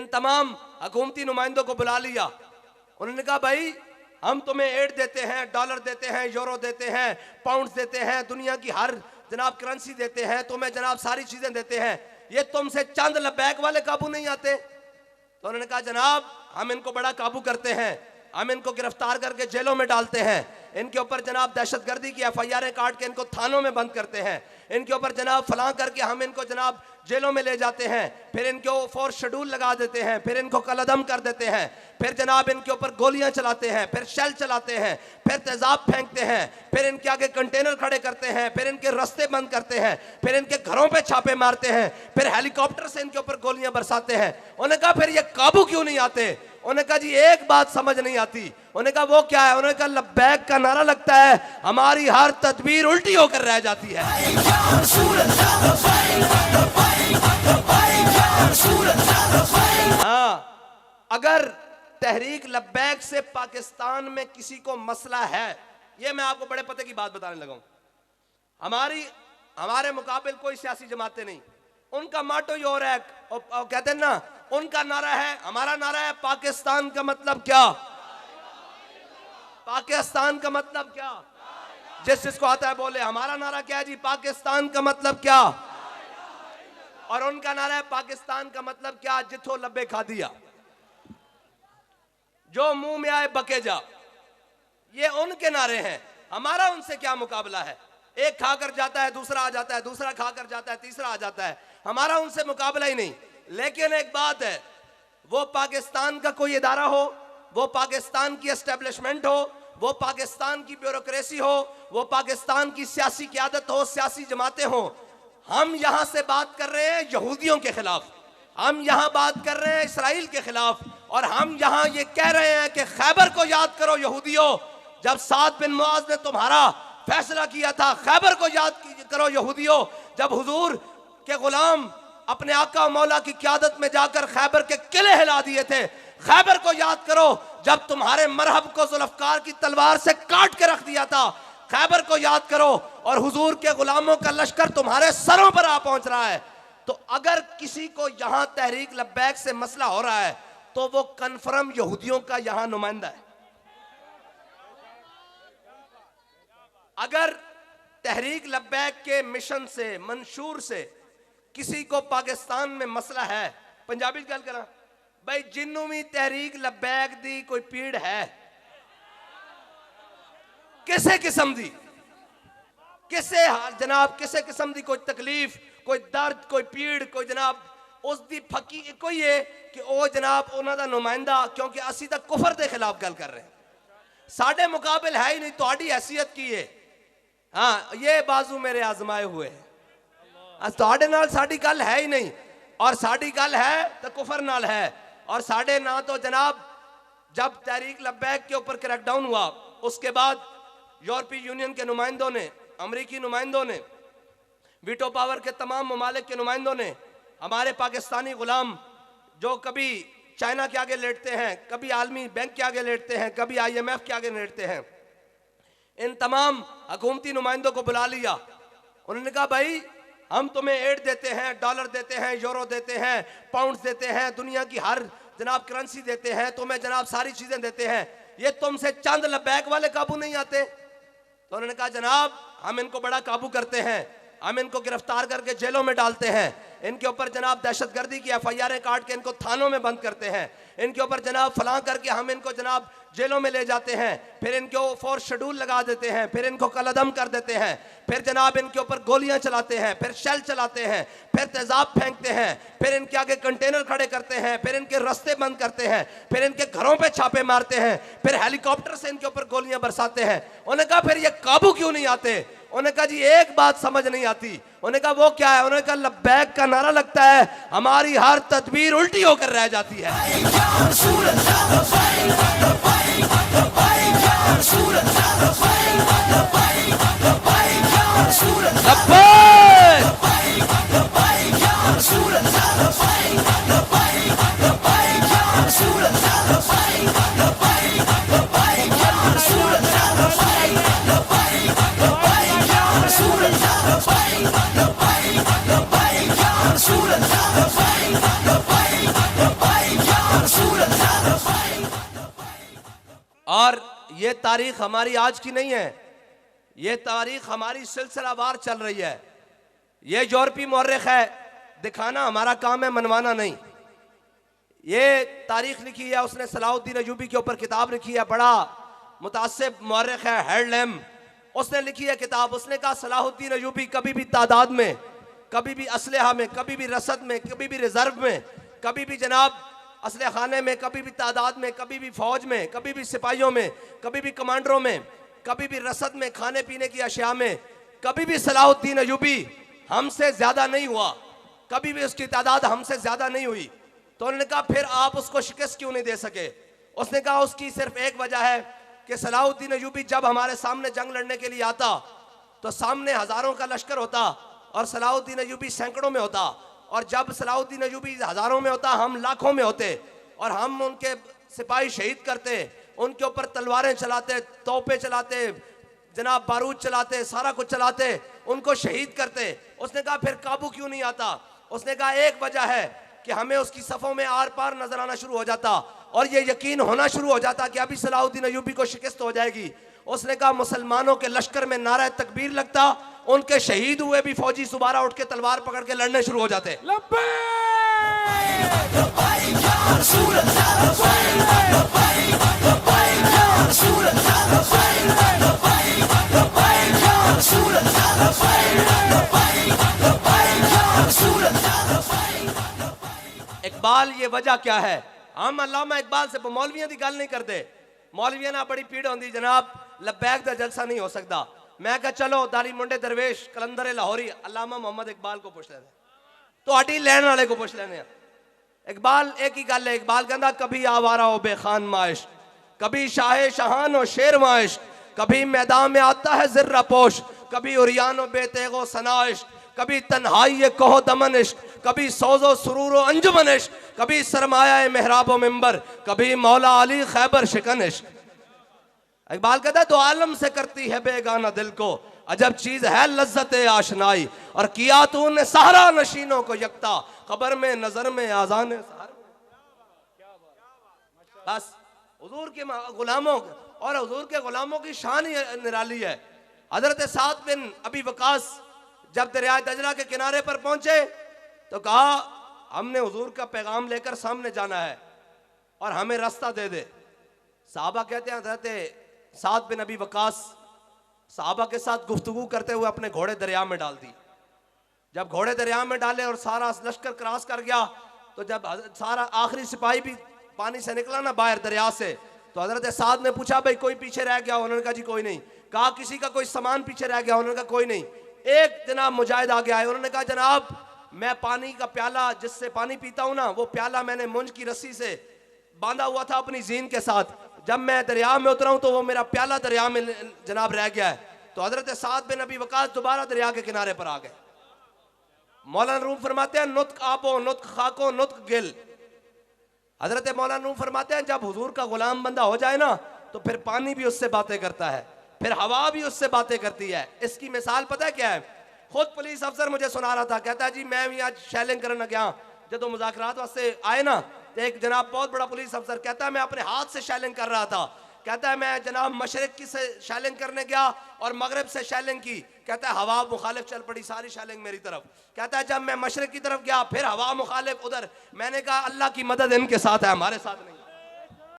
ان تمام حکومتی نمائندوں کو بلا لیا. انہوں نے کہا بھائی ہم تمہیں ایڈ دیتے ہیں, ڈالر دیتے ہیں, یورو دیتے ہیں, پاؤنڈز دیتے ہیں, دنیا کی ہر جناب کرنسی دیتے ہیں, تمہیں جناب ساری چیزیں دیتے ہیں, یہ تم سے چند لبیک والے قابو نہیں آتے؟ تو انہوں نے کہا جناب ہم ان کو بڑا قابو کرتے ہیں, ہم ان کو گرفتار کر کے جیلوں میں ڈالتے ہیں, ان کے اوپر جناب دہشت گردی کی ایف آئی آریں کاٹ کے ان کو تھانوں میں بند کرتے ہیں, ان کے اوپر جناب فلاں کر کے ہم ان کو جناب جیلوں میں لے جاتے ہیں, پھر ان کو فورس شیڈول لگا دیتے ہیں, پھر ان کو قلعدم کر دیتے ہیں, پھر جناب ان کے اوپر گولیاں چلاتے ہیں, پھر شیل چلاتے ہیں, پھر تیزاب پھینکتے ہیں, پھر ان کے آگے کنٹینر کھڑے کرتے ہیں, پھر ان کے رستے بند کرتے ہیں, پھر ان کے گھروں پہ چھاپے مارتے ہیں, پھر ہیلی کاپٹر سے ان کے اوپر گولیاں برساتے ہیں. انہوں نے کہا پھر یہ قابو کیوں نہیں آتے؟ انہوں نے کہا جی ایک بات سمجھ نہیں آتی. انہوں نے کہا وہ کیا ہے؟ انہوں نے کہا لبیک کا نعرہ لگتا ہے, ہماری ہر تدبیر الٹی ہو کر رہ جاتی ہے. ہاں اگر تحریک لبیک سے پاکستان میں کسی کو مسئلہ ہے, یہ میں آپ کو بڑے پتے کی بات بتانے لگا ہوں, ہمارے مقابل کوئی سیاسی جماعتیں نہیں, ان کا ماٹو یہ ہو رہا ہے, کہتے ہیں نا ان کا نعرہ ہے, ہمارا نعرہ ہے پاکستان کا مطلب کیا, پاکستان کا مطلب کیا, جس کو آتا ہے بولے. ہمارا نعرہ کیا ہے جی, پاکستان کا مطلب کیا, اور ان کا نعرہ ہے پاکستان کا مطلب کیا, جتھو لبے کھا دیا, جو منہ میں آئے بکے جا. یہ ان کے نعرے ہیں, ہمارا ان سے کیا مقابلہ ہے؟ ایک کھا کر جاتا ہے, دوسرا آ جاتا ہے, دوسرا کھا کر جاتا ہے, تیسرا آ جاتا ہے, ہمارا ان سے مقابلہ ہی نہیں. لیکن ایک بات ہے, وہ پاکستان کا کوئی ادارہ ہو, وہ پاکستان کی اسٹیبلشمنٹ ہو, وہ پاکستان کی بیوروکریسی ہو, وہ پاکستان کی سیاسی قیادت ہو, سیاسی جماعتیں ہوں, ہم یہاں سے بات کر رہے ہیں یہودیوں کے خلاف, ہم یہاں بات کر رہے ہیں اسرائیل کے خلاف, اور ہم یہاں یہ کہہ رہے ہیں کہ خیبر کو یاد کرو یہودیوں, جب سعد بن معاذ نے تمہارا فیصلہ کیا تھا, خیبر کو یاد کرو یہودیوں, جب حضور کے غلام اپنے آقا و مولا کی قیادت میں جا کر خیبر کے قلعے ہلا دیے تھے, خیبر کو یاد کرو جب تمہارے مرہب کو ذوالفقار کی تلوار سے کاٹ کے رکھ دیا تھا, خیبر کو یاد کرو, اور حضور کے غلاموں کا لشکر تمہارے سروں پر آ پہنچ رہا ہے. تو اگر کسی کو یہاں تحریک لبیک سے مسئلہ ہو رہا ہے تو وہ کنفرم یہودیوں کا یہاں نمائندہ ہے. اگر تحریک لبیک کے مشن سے, منشور سے کسی کو پاکستان میں مسئلہ ہے, پنجابی گل کرا بھائی جنوں بھی تحریک لبیک دی کوئی پیڑ ہے, کسے قسم دی, کسے جناب کسے قسم دی کوئی تکلیف, کوئی درد, کوئی پیڑ, کوئی جناب اس دی پھکی کوئی ہے کہ او جناب انہاں دا نمائندہ, کیونکہ اسی دا کفر دے خلاف گل کر رہے ہیں, ساڑھے مقابل ہے ہی نہیں, تہاڈی حیثیت کی ہے. ہاں یہ بازو میرے آزمائے ہوئے ہیں, تہاڈے نال ساڑھی گل ہے ہی نہیں, اور ساڑھی گل ہے تو کفر نال ہے, اور ساڑھے نہ تو جناب جب تحریک لبیک کے اوپر کریک ڈاؤن ہوا اس کے بعد یورپی یونین کے نمائندوں نے, امریکی نمائندوں نے, ویٹو پاور کے تمام ممالک کے نمائندوں نے, ہمارے پاکستانی غلام جو کبھی چائنا کے آگے لیٹتے ہیں, کبھی عالمی بینک کے آگے لیٹتے ہیں, کبھی آئی ایم ایف کے آگے لیٹتے ہیں, ان تمام حکومتی نمائندوں کو بلا لیا. انہوں نے کہا بھائی ہم تمہیں ایڈ دیتے ہیں, ڈالر دیتے ہیں, یورو دیتے ہیں, پاؤنڈز دیتے ہیں, دنیا کی ہر جناب کرنسی دیتے ہیں, تمہیں جناب ساری چیزیں دیتے ہیں, یہ تم سے چند لبیک والے قابو نہیں آتے؟ تو انہوں نے کہا جناب ہم ان کو بڑا قابو کرتے ہیں, ہم ان کو گرفتار کر کے جیلوں میں ڈالتے ہیں, ان کے اوپر جناب دہشت گردی کی ایف آئی آریں کاٹ کے ان کو تھانوں میں بند کرتے ہیں, ان کے اوپر جناب فلاں کر کے ہم ان کو جناب جیلوں میں لے جاتے ہیں, پھر ان کو فورس شیڈول لگا دیتے ہیں, پھر ان کو قلعدم کر دیتے ہیں, پھر جناب ان کے اوپر گولیاں چلاتے ہیں, پھر شیل چلاتے ہیں, پھر تیزاب پھینکتے ہیں, پھر ان کے آگے کنٹینر کھڑے کرتے ہیں, پھر ان کے رستے بند کرتے ہیں, پھر ان کے گھروں پہ چھاپے مارتے ہیں, پھر ہیلی کاپٹر سے ان کے اوپر گولیاں برساتے ہیں. انہوں نے کہا پھر یہ قابو کیوں نہیں آتے؟ انہوں نے کہا جی ایک بات سمجھ نہیں آتی. انہوں نے کہا وہ کیا ہے؟ انہوں نے کہا لبیک کا نعرہ لگتا ہے, ہماری ہر تدبیر الٹی ہو کر رہ جاتی ہے. اور یہ تاریخ ہماری آج کی نہیں ہے، یہ تاریخ ہماری سلسلہ وار چل رہی ہے. یہ یورپی مورخ ہے، دکھانا ہمارا کام ہے، منوانا نہیں. یہ تاریخ لکھی ہے اس نے، صلاح الدین ایوبی کے اوپر کتاب لکھی ہے، بڑا متعصب مورخ ہے ہیرلیم. اس نے لکھی ہے کتاب. اس نے کہا صلاح الدین ایوبی کبھی بھی تعداد میں، کبھی بھی اسلحہ میں، کبھی بھی رسد میں، کبھی بھی ریزرو میں، کبھی بھی جناب اسلحہ خانے میں، کبھی بھی تعداد میں، کبھی بھی فوج میں، کبھی بھی سپاہیوں میں، کبھی بھی کمانڈروں میں، کبھی بھی رسد میں، کھانے پینے کی اشیاء میں، کبھی بھی صلاح الدین ایوبی ہم سے زیادہ نہیں ہوا، کبھی بھی اس کی تعداد ہم سے زیادہ نہیں ہوئی. تو انہوں نے کہا پھر آپ اس کو شکست کیوں نہیں دے سکے؟ اس نے کہا اس کی صرف ایک وجہ ہے کہ صلاح الدین ایوبی جب ہمارے سامنے جنگ لڑنے کے لیے آتا تو سامنے ہزاروں کا لشکر ہوتا اور صلاح الدین ایوبی سینکڑوں میں ہوتا، اور جب صلاح الدین ایوبی ہزاروں میں ہوتا ہم لاکھوں میں ہوتے، اور ہم ان کے سپاہی شہید کرتے، ان کے اوپر تلواریں چلاتے، توپیں چلاتے، جناب بارود چلاتے، سارا کچھ چلاتے، ان کو شہید کرتے. اس نے کہا پھر قابو کیوں نہیں آتا؟ اس نے کہا ایک وجہ ہے کہ ہمیں اس کی صفوں میں آر پار نظر آنا شروع ہو جاتا اور یہ یقین ہونا شروع ہو جاتا کہ ابھی صلاح الدین ایوبی کو شکست ہو جائے گی. اس نے کہا مسلمانوں کے لشکر میں نعرہ تکبیر لگتا، ان کے شہید ہوئے بھی فوجی دوبارہ اٹھ کے تلوار پکڑ کے لڑنے شروع ہو جاتے. اقبال یہ وجہ کیا ہے؟ ہم علامہ اقبال سے مولویاں دی گل نہیں کرتے. مولویاں نہ بڑی پیڑ ہوندی جناب، لبیک دا جلسہ نہیں ہو سکتا. میں کہا چلو داڑھی منڈے درویش کلندر لاہوری علامہ محمد اقبال کو پوچھ لینے، تو ہٹی لین والے کو پوچھ لینے. اقبال ایک ہی گل ہے. اقبال کہندا کبھی آوارہ ہو بے خان معاش، کبھی شاہ شہان ہو شیر معاش، کبھی میدان میں آتا ہے ذرہ پوش، کبھی عریان و بے تیغ و سنائش، کبھی تنہائی کوہ دمن عشق، کبھی سوز و سرور و انجمن عشق، کبھی سرمایہ محراب و منبر، کبھی مولا علی خیبر شکن عشق. اقبال کہتا ہے دو عالم سے کرتی ہے بیگانہ دل کو، عجب چیز ہے لذت آشنائی، اور کیا تو نے سہرا نشینوں کو یکتا، خبر میں نظر میں آذان سحر. بس حضور کے غلاموں اور حضور کے غلاموں کی شان ہی نرالی ہے. حضرت سعد بن ابی وقاص جب دریائے دجلہ کے کنارے پر پہنچے تو کہا ہم نے حضور کا پیغام لے کر سامنے جانا ہے اور ہمیں راستہ دے دے. صحابہ کہتے ہیں حضرت سعد بن ابی وقاص صحابہ کے ساتھ گفتگو کرتے ہوئے اپنے گھوڑے دریا میں ڈال دی. جب گھوڑے دریا میں ڈالے اور سارا لشکر کراس کر گیا تو جب سارا آخری سپاہی بھی پانی سے نکلا نا باہر دریا سے، تو حضرت سعد نے پوچھا بھئی کوئی پیچھے رہ گیا؟ انہوں نے کہا جی کوئی نہیں. کہا کسی کا کوئی سامان پیچھے رہ گیا؟ انہوں نے کہا کوئی نہیں. ایک جناب مجاہد آگے آئے، انہوں نے کہا جناب میں پانی کا پیالہ جس سے پانی پیتا ہوں نا، وہ پیالہ میں نے منج کی رسی سے باندھا ہوا تھا اپنی زین کے ساتھ، جب میں دریا میں اترا ہوں تو وہ میرا پیالہ دریا میں جناب رہ گیا ہے. تو حضرت سعد بن ابی وقاص دوبارہ دریا کے کنارے پر آ گئے. مولانا روم فرماتے ہیں نطق آبو نطق خاکو نطق گل. حضرت مولانا روم فرماتے ہیں جب حضور کا غلام بندہ ہو جائے نا تو پھر پانی بھی اس سے باتیں کرتا ہے، پھر ہوا بھی اس سے باتیں کرتی ہے. اس کی مثال پتہ ہے کیا ہے؟ خود پولیس افسر مجھے سنا رہا تھا، کہتا ہے جی میں بھی آج شیلنگ کرنا گیا، جب مذاکرات واسطے آئے نا تو ایک جناب بہت بڑا پولیس افسر کہتا ہے میں اپنے ہاتھ سے شیلنگ کر رہا تھا. کہتا ہے میں جناب مشرق کی سے شیلنگ کرنے گیا اور مغرب سے شیلنگ کی. کہتا ہے ہوا مخالف چل پڑی، ساری شیلنگ میری طرف. کہتا ہے جب میں مشرق کی طرف گیا پھر ہوا مخالف ادھر. میں نے کہا اللہ کی مدد ان کے ساتھ ہے، ہمارے ساتھ نہیں.